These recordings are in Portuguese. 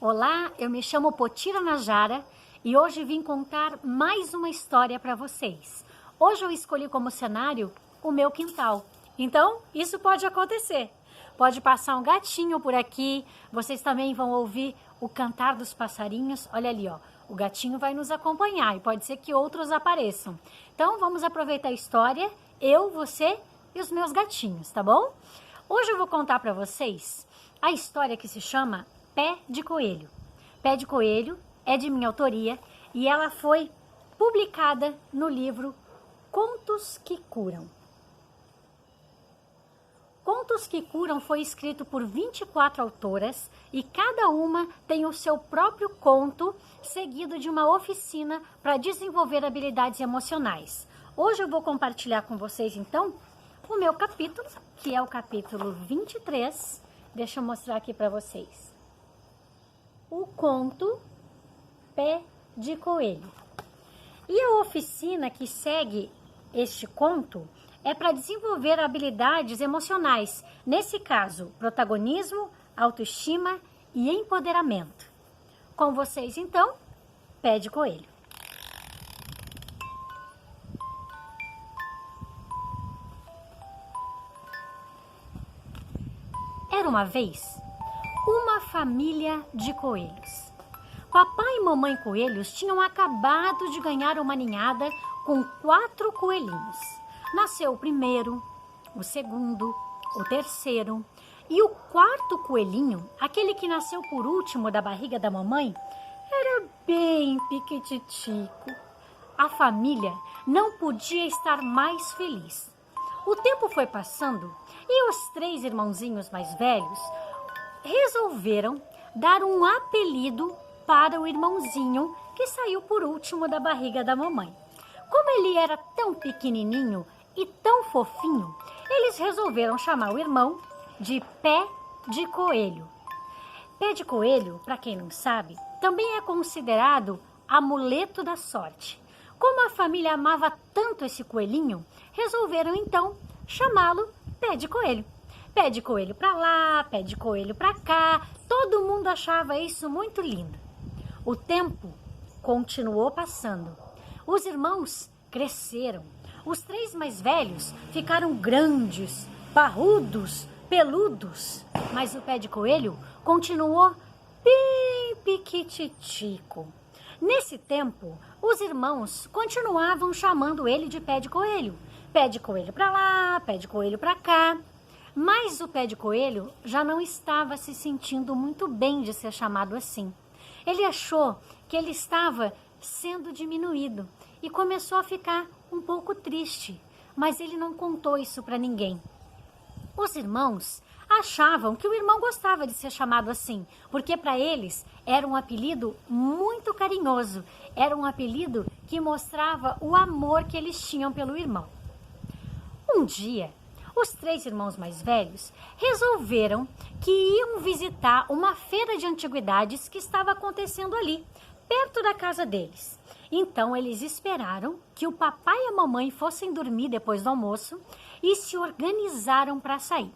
Olá, eu me chamo Potira Najara e hoje vim contar mais uma história para vocês. Hoje eu escolhi como cenário o meu quintal. Então, isso pode acontecer. Pode passar um gatinho por aqui, vocês também vão ouvir o cantar dos passarinhos. Olha ali, ó, o gatinho vai nos acompanhar e pode ser que outros apareçam. Então, vamos aproveitar a história, eu, você e os meus gatinhos, tá bom? Hoje eu vou contar para vocês a história que se chama Pé de Coelho. Pé de Coelho é de minha autoria e ela foi publicada no livro Contos que Curam. Contos que Curam foi escrito por 24 autoras e cada uma tem o seu próprio conto, seguido de uma oficina para desenvolver habilidades emocionais. Hoje eu vou compartilhar com vocês, então, o meu capítulo, que é o capítulo 23. Deixa eu mostrar aqui para vocês. O conto Pé de Coelho. E a oficina que segue este conto é para desenvolver habilidades emocionais, nesse caso, protagonismo, autoestima e empoderamento. Com vocês, então, Pé de Coelho. Era uma vez uma família de coelhos. Papai e mamãe coelhos tinham acabado de ganhar uma ninhada com 4 coelhinhos. Nasceu o primeiro, o segundo, o terceiro e o 4º coelhinho, aquele que nasceu por último da barriga da mamãe, era bem piquititico. A família não podia estar mais feliz. O tempo foi passando e os 3 irmãozinhos mais velhos resolveram dar um apelido para o irmãozinho que saiu por último da barriga da mamãe. Como ele era tão pequenininho e tão fofinho, eles resolveram chamar o irmão de Pé de Coelho. Pé de Coelho, para quem não sabe, também é considerado amuleto da sorte. Como a família amava tanto esse coelhinho, resolveram então chamá-lo Pé de Coelho. Pé de coelho para lá, pé de coelho para cá, todo mundo achava isso muito lindo. O tempo continuou passando. Os irmãos cresceram. Os 3 mais velhos ficaram grandes, parrudos, peludos. Mas o pé de coelho continuou bem piquititico. Nesse tempo, os irmãos continuavam chamando ele de Pé de Coelho. Pé de coelho para lá, pé de coelho para cá. Mas o Pé de Coelho já não estava se sentindo muito bem de ser chamado assim. Ele achou que ele estava sendo diminuído e começou a ficar um pouco triste, mas ele não contou isso para ninguém. Os irmãos achavam que o irmão gostava de ser chamado assim, porque para eles era um apelido muito carinhoso, era um apelido que mostrava o amor que eles tinham pelo irmão. Um dia, os 3 irmãos mais velhos resolveram que iam visitar uma feira de antiguidades que estava acontecendo ali, perto da casa deles. Então, eles esperaram que o papai e a mamãe fossem dormir depois do almoço e se organizaram para sair.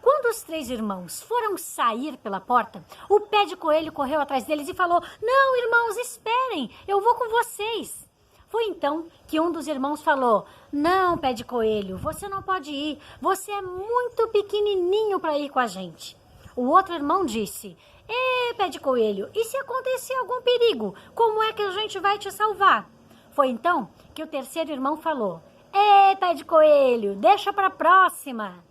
Quando os 3 irmãos foram sair pela porta, o Pé de Coelho correu atrás deles e falou: "Não, irmãos, esperem, eu vou com vocês." Foi então que um dos irmãos falou: "Não, Pé de Coelho, você não pode ir. Você é muito pequenininho para ir com a gente." O outro irmão disse: Pé de Coelho, e se acontecer algum perigo, como é que a gente vai te salvar?" Foi então que o terceiro irmão falou: Pé de Coelho, deixa para a próxima."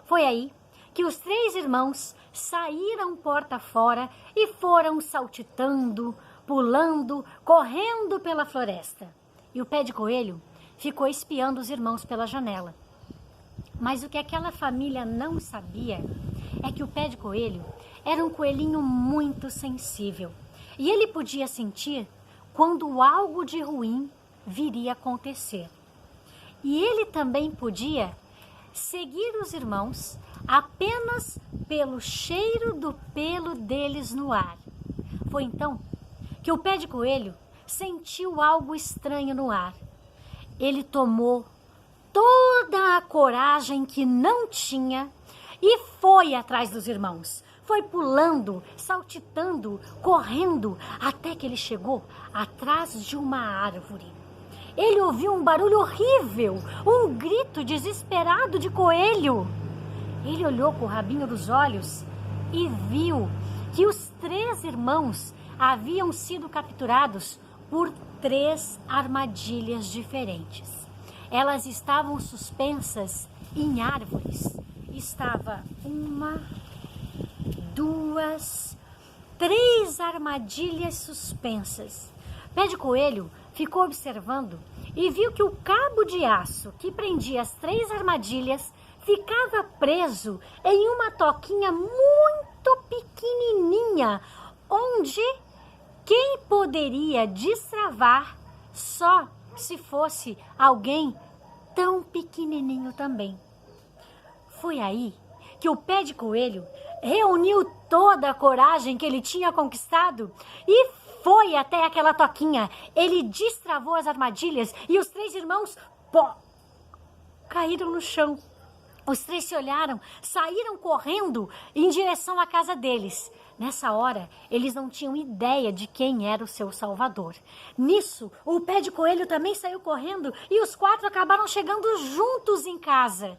Foi aí que os 3 irmãos saíram porta fora e foram saltitando, pulando, correndo pela floresta. E o Pé de Coelho ficou espiando os irmãos pela janela. Mas o que aquela família não sabia é que o Pé de Coelho era um coelhinho muito sensível. E ele podia sentir quando algo de ruim viria a acontecer. E ele também podia seguir os irmãos apenas pelo cheiro do pelo deles no ar. Foi então que o Pé de Coelho sentiu algo estranho no ar. Ele tomou toda a coragem que não tinha e foi atrás dos irmãos. foi pulando, saltitando, correndo, até que ele chegou atrás de uma árvore. Ele ouviu um barulho horrível, um grito desesperado de coelho. Ele olhou com o rabinho dos olhos e viu que os 3 irmãos haviam sido capturados por 3 armadilhas diferentes. Elas estavam suspensas em árvores. Estava 1, 2, 3 armadilhas suspensas. Pé de Coelho ficou observando e viu que o cabo de aço que prendia as 3 armadilhas ficava preso em uma toquinha muito pequenininha, onde quem poderia destravar só se fosse alguém tão pequenininho também. Foi aí que o Pé de Coelho reuniu toda a coragem que ele tinha conquistado e foi até aquela toquinha. Ele destravou as armadilhas e os 3 irmãos caíram no chão. Os 3 se olharam, saíram correndo em direção à casa deles. Nessa hora, eles não tinham ideia de quem era o seu salvador. Nisso, o Pé de Coelho também saiu correndo e os 4 acabaram chegando juntos em casa.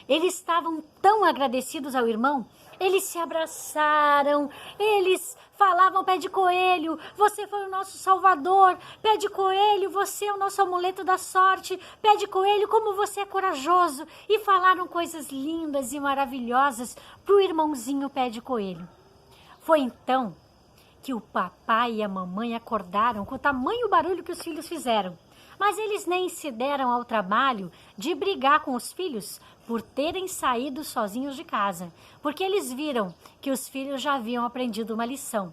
Eles estavam tão agradecidos ao irmão, eles se abraçaram, eles falavam: Pé de Coelho, você foi o nosso salvador. Pé de Coelho, você é o nosso amuleto da sorte. Pé de Coelho, como você é corajoso. E falaram coisas lindas e maravilhosas para o irmãozinho Pé de Coelho. Foi então que o papai e a mamãe acordaram com o tamanho barulho que os filhos fizeram. Mas eles nem se deram ao trabalho de brigar com os filhos por terem saído sozinhos de casa, porque eles viram que os filhos já haviam aprendido uma lição.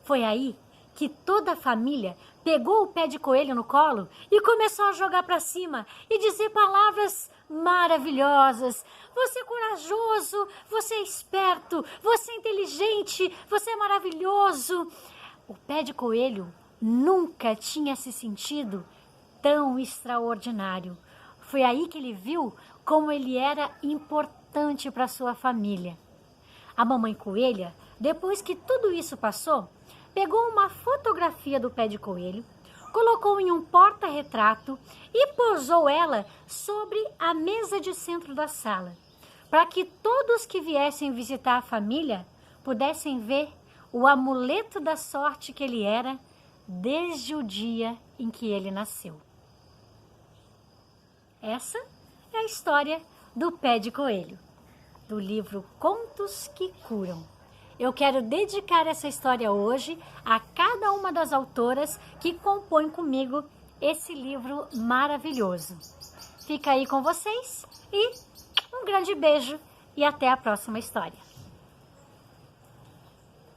Foi aí que toda a família pegou o Pé de Coelho no colo e começou a jogar para cima e dizer palavras maravilhosas. Você é corajoso, você é esperto, você é inteligente, você é maravilhoso. O Pé de Coelho nunca tinha se sentido tão extraordinário. Foi aí que ele viu como ele era importante para sua família. A mamãe coelha, depois que tudo isso passou, pegou uma fotografia do Pé de Coelho, colocou em um porta-retrato e posou ela sobre a mesa de centro da sala, para que todos que viessem visitar a família pudessem ver o amuleto da sorte que ele era desde o dia em que ele nasceu. Essa é a história do Pé de Coelho, do livro Contos que Curam. Eu quero dedicar essa história hoje a cada uma das autoras que compõem comigo esse livro maravilhoso. Fica aí com vocês e um grande beijo e até a próxima história.